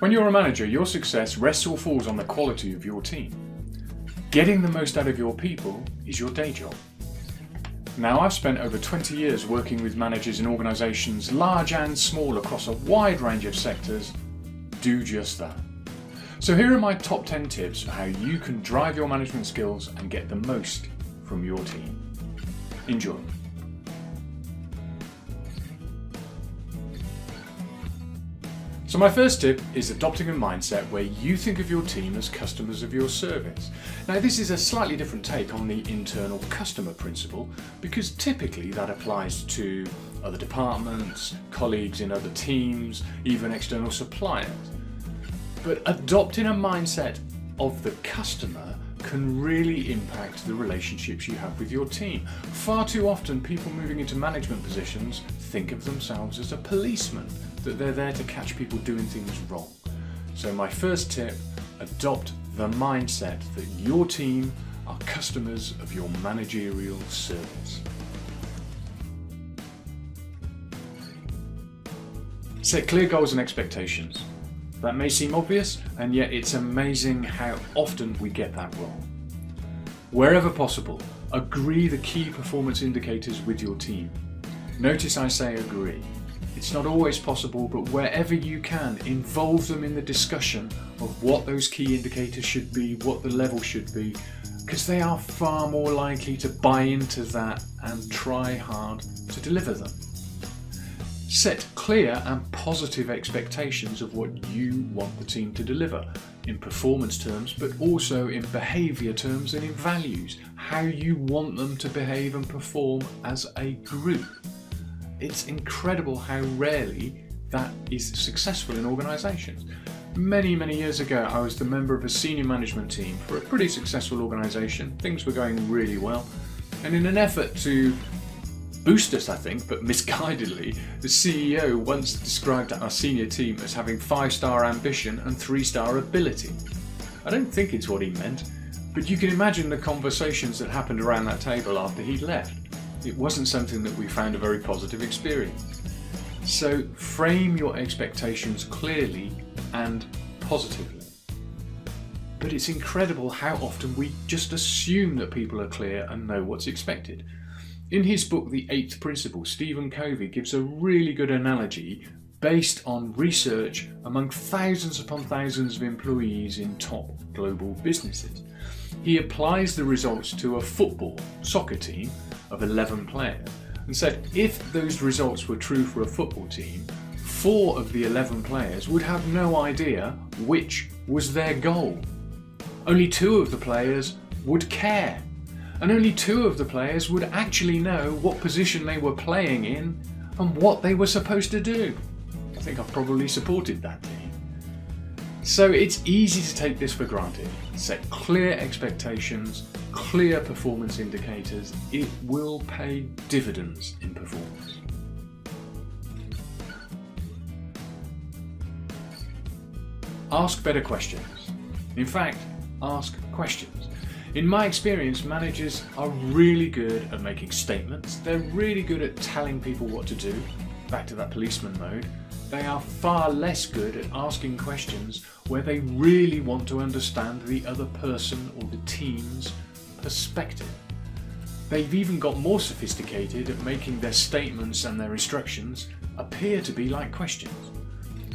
When you're a manager, your success rests or falls on the quality of your team. Getting the most out of your people is your day job. Now, I've spent over 20 years working with managers in organisations large and small across a wide range of sectors do just that. So here are my top 10 tips for how you can drive your management skills and get the most from your team. Enjoy. So my first tip is adopting a mindset where you think of your team as customers of your service. Now, this is a slightly different take on the internal customer principle because typically that applies to other departments, colleagues in other teams, even external suppliers. But adopting a mindset of the customer can really impact the relationships you have with your team. Far too often people moving into management positions think of themselves as a policeman, that they're there to catch people doing things wrong. So my first tip, adopt the mindset that your team are customers of your managerial service. Set clear goals and expectations. That may seem obvious, and yet it's amazing how often we get that wrong. Wherever possible, agree the key performance indicators with your team. Notice I say agree. It's not always possible, but wherever you can, involve them in the discussion of what those key indicators should be, what the level should be, because they are far more likely to buy into that and try hard to deliver them. Set clear and positive expectations of what you want the team to deliver, in performance terms, but also in behaviour terms and in values, how you want them to behave and perform as a group. It's incredible how rarely that is successful in organisations. Many years ago, I was the member of a senior management team for a pretty successful organisation. Things were going really well, and in an effort to boost us, I think, but misguidedly, the CEO once described our senior team as having 5-star ambition and 3-star ability. I don't think it's what he meant, but you can imagine the conversations that happened around that table after he'd left. It wasn't something that we found a very positive experience. So frame your expectations clearly and positively. But it's incredible how often we just assume that people are clear and know what's expected. In his book, The Eighth Principle, Stephen Covey gives a really good analogy based on research among thousands upon thousands of employees in top global businesses. He applies the results to a soccer team of 11 players and said if those results were true for a football team, 4 of the 11 players would have no idea which was their goal. Only 2 of the players would care. And only 2 of the players would actually know what position they were playing in and what they were supposed to do. I think I've probably supported that team. So it's easy to take this for granted. Set clear expectations, clear performance indicators. It will pay dividends in performance. Ask better questions. In fact, ask questions. In my experience, managers are really good at making statements. They're really good at telling people what to do. Back to that policeman mode. They are far less good at asking questions where they really want to understand the other person or the team's perspective. They've even got more sophisticated at making their statements and their instructions appear to be like questions.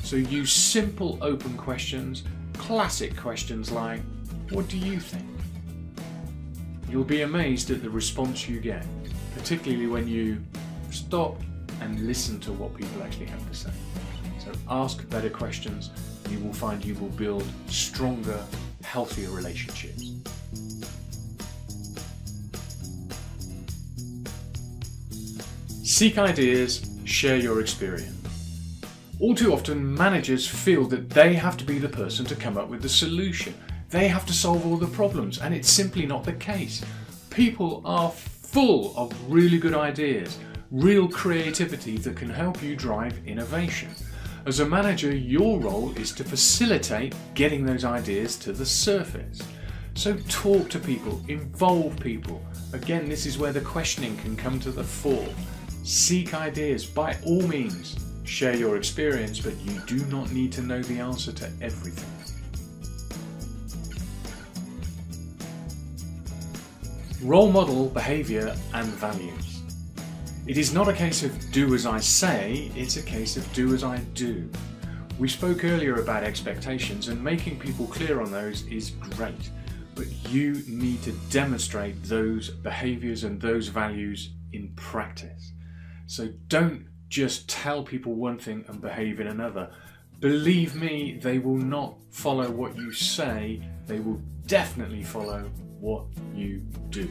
So use simple open questions, classic questions like, "What do you think?" You'll be amazed at the response you get, particularly when you stop and listen to what people actually have to say. So ask better questions. You will find you will build stronger, healthier relationships. Seek ideas, share your experience. All too often, managers feel that they have to be the person to come up with the solution. They have to solve all the problems, and it's simply not the case. People are full of really good ideas, real creativity that can help you drive innovation. As a manager, your role is to facilitate getting those ideas to the surface. So talk to people, involve people. Again, this is where the questioning can come to the fore. Seek ideas by all means. share your experience, but you do not need to know the answer to everything. Role model behaviour and values. It is not a case of do as I say, it's a case of do as I do. We spoke earlier about expectations, and making people clear on those is great, but you need to demonstrate those behaviours and those values in practice. So don't just tell people one thing and behave in another. Believe me, they will not follow what you say, they will definitely follow what you do.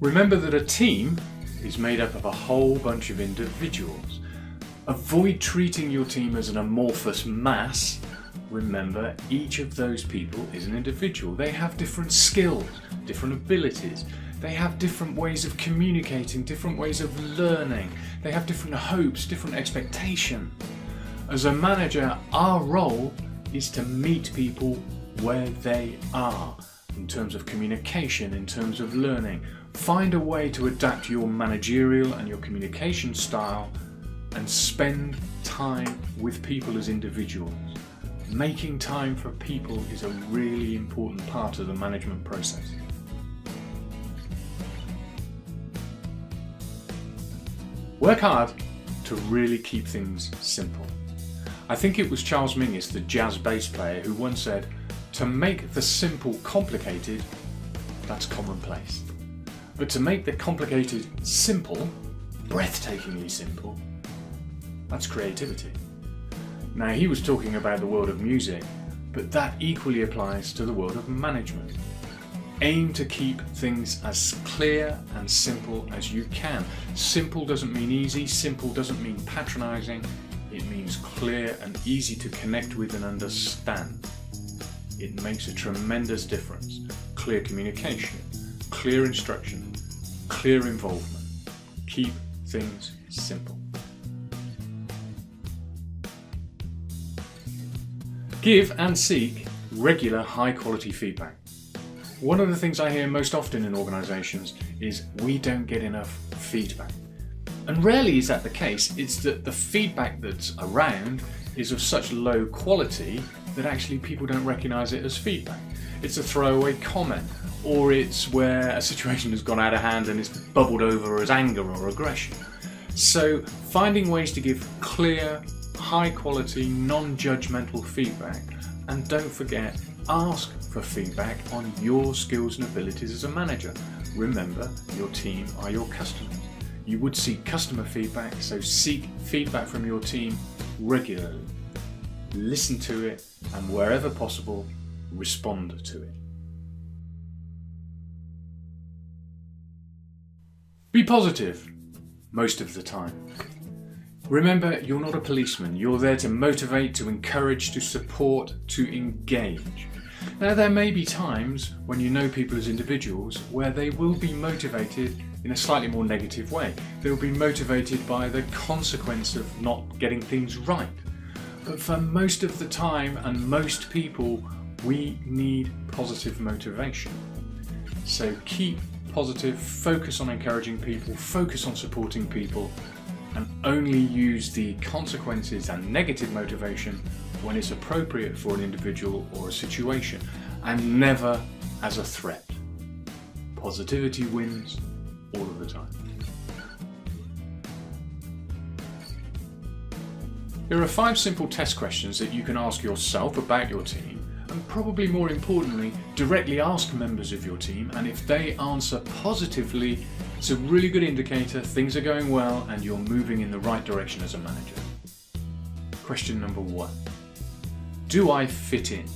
Remember that a team is made up of a whole bunch of individuals. Avoid treating your team as an amorphous mass. Remember, each of those people is an individual. They have different skills, different abilities. They have different ways of communicating, different ways of learning. They have different hopes, different expectations. As a manager, our role is to meet people where they are, in terms of communication, in terms of learning. Find a way to adapt your managerial and your communication style and spend time with people as individuals. Making time for people is a really important part of the management process. Work hard to really keep things simple. I think it was Charles Mingus, the jazz bass player, who once said, "To make the simple complicated, that's commonplace. But to make the complicated simple, breathtakingly simple, that's creativity." Now, he was talking about the world of music, but that equally applies to the world of management. Aim to keep things as clear and simple as you can. Simple doesn't mean easy, simple doesn't mean patronising. It means clear and easy to connect with and understand. It makes a tremendous difference. Clear communication, clear instruction, clear involvement. Keep things simple. Give and seek regular high quality feedback. One of the things I hear most often in organisations is we don't get enough feedback. And rarely is that the case. It's that the feedback that's around is of such low quality that actually people don't recognise it as feedback. It's a throwaway comment, or it's where a situation has gone out of hand and it's bubbled over as anger or aggression. So finding ways to give clear, high quality, non-judgmental feedback, and don't forget, ask for feedback on your skills and abilities as a manager. Remember, your team are your customers. You would seek customer feedback, so seek feedback from your team regularly. Listen to it, and wherever possible, respond to it. Be positive most of the time. Remember, you're not a policeman. You're there to motivate, to encourage, to support, to engage. Now, there may be times when you know people as individuals where they will be motivated in a slightly more negative way. They'll be motivated by the consequence of not getting things right. But for most of the time and most people, we need positive motivation. So keep positive, focus on encouraging people, focus on supporting people, and only use the consequences and negative motivation when it's appropriate for an individual or a situation, and never as a threat. Positivity wins all of the time. There are 5 simple test questions that you can ask yourself about your team, and probably more importantly, directly ask members of your team, and if they answer positively, it's a really good indicator things are going well and you're moving in the right direction as a manager. Question number 1. Do I fit in?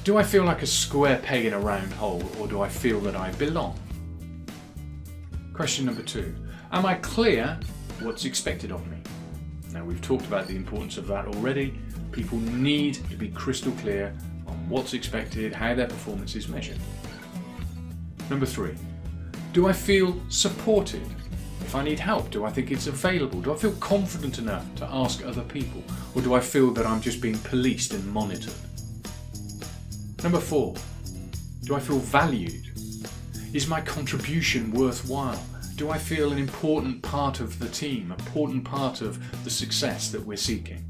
Do I feel like a square peg in a round hole, or do I feel that I belong? Question number 2. Am I clear what's expected of me? Now, we've talked about the importance of that already. People need to be crystal clear on what's expected, how their performance is measured. Number 3. Do I feel supported? If I need help, do I think it's available? Do I feel confident enough to ask other people? Or do I feel that I'm just being policed and monitored? Number 4. Do I feel valued? Is my contribution worthwhile? Do I feel an important part of the team, an important part of the success that we're seeking?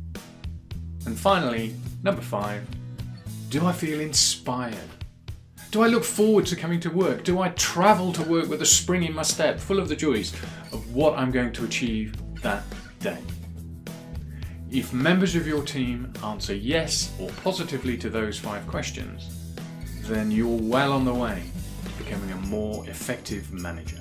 And finally, number 5, do I feel inspired? Do I look forward to coming to work? Do I travel to work with a spring in my step, full of the joys of what I'm going to achieve that day? If members of your team answer yes or positively to those 5 questions, then you're well on the way to becoming a more effective manager.